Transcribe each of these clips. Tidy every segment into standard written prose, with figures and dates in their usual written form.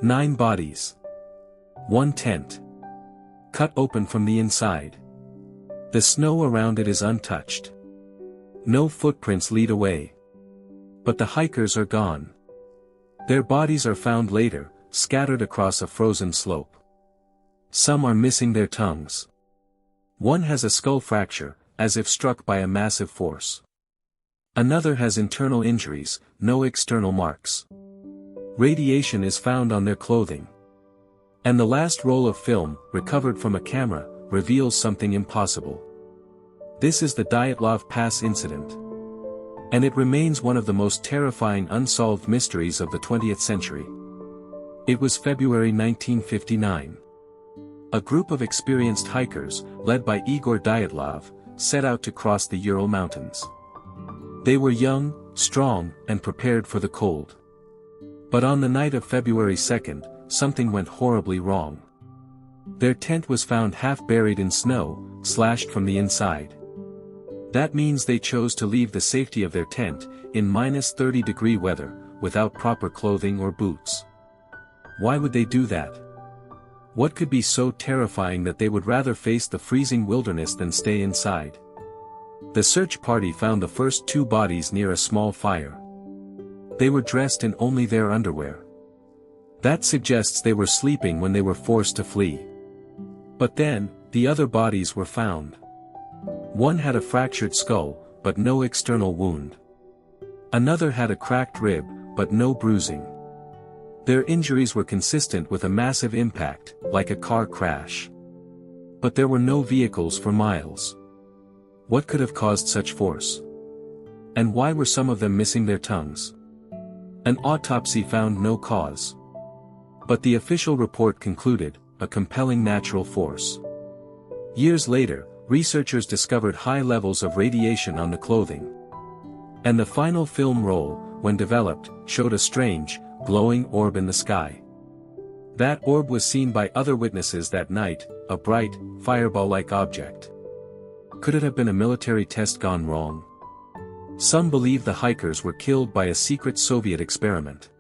9 bodies. 1 tent. Cut open from the inside. The snow around it is untouched. No footprints lead away. But the hikers are gone. Their bodies are found later, scattered across a frozen slope. Some are missing their tongues. One has a skull fracture, as if struck by a massive force. Another has internal injuries, no external marks. Radiation is found on their clothing. And the last roll of film, recovered from a camera, reveals something impossible. This is the Dyatlov Pass incident. And it remains one of the most terrifying unsolved mysteries of the 20th century. It was February 1959. A group of experienced hikers, led by Igor Dyatlov, set out to cross the Ural Mountains. They were young, strong, and prepared for the cold. But on the night of February 2nd, something went horribly wrong. Their tent was found half buried in snow, slashed from the inside. That means they chose to leave the safety of their tent, in -30-degree weather, without proper clothing or boots. Why would they do that? What could be so terrifying that they would rather face the freezing wilderness than stay inside? The search party found the first 2 bodies near a small fire. They were dressed in only their underwear. That suggests they were sleeping when they were forced to flee. But then, the other bodies were found. One had a fractured skull, but no external wound. Another had a cracked rib, but no bruising. Their injuries were consistent with a massive impact, like a car crash. But there were no vehicles for miles. What could have caused such force? And why were some of them missing their tongues? An autopsy found no cause. But the official report concluded, a compelling natural force. Years later, researchers discovered high levels of radiation on the clothing. And the final film roll, when developed, showed a strange, glowing orb in the sky. That orb was seen by other witnesses that night, a bright, fireball-like object. Could it have been a military test gone wrong? Some believe the hikers were killed by a secret Soviet experiment.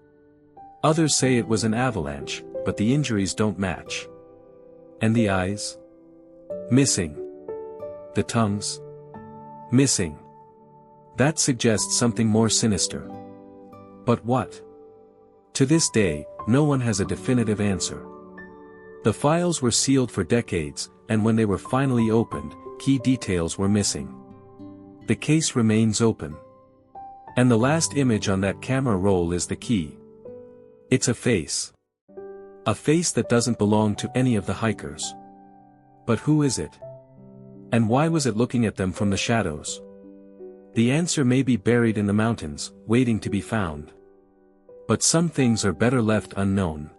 Others say it was an avalanche, but the injuries don't match. And the eyes? Missing. The tongues? Missing. That suggests something more sinister. But what? To this day, no one has a definitive answer. The files were sealed for decades, and when they were finally opened, key details were missing. The case remains open. And the last image on that camera roll is the key. It's a face. A face that doesn't belong to any of the hikers. But who is it? And why was it looking at them from the shadows? The answer may be buried in the mountains, waiting to be found. But some things are better left unknown.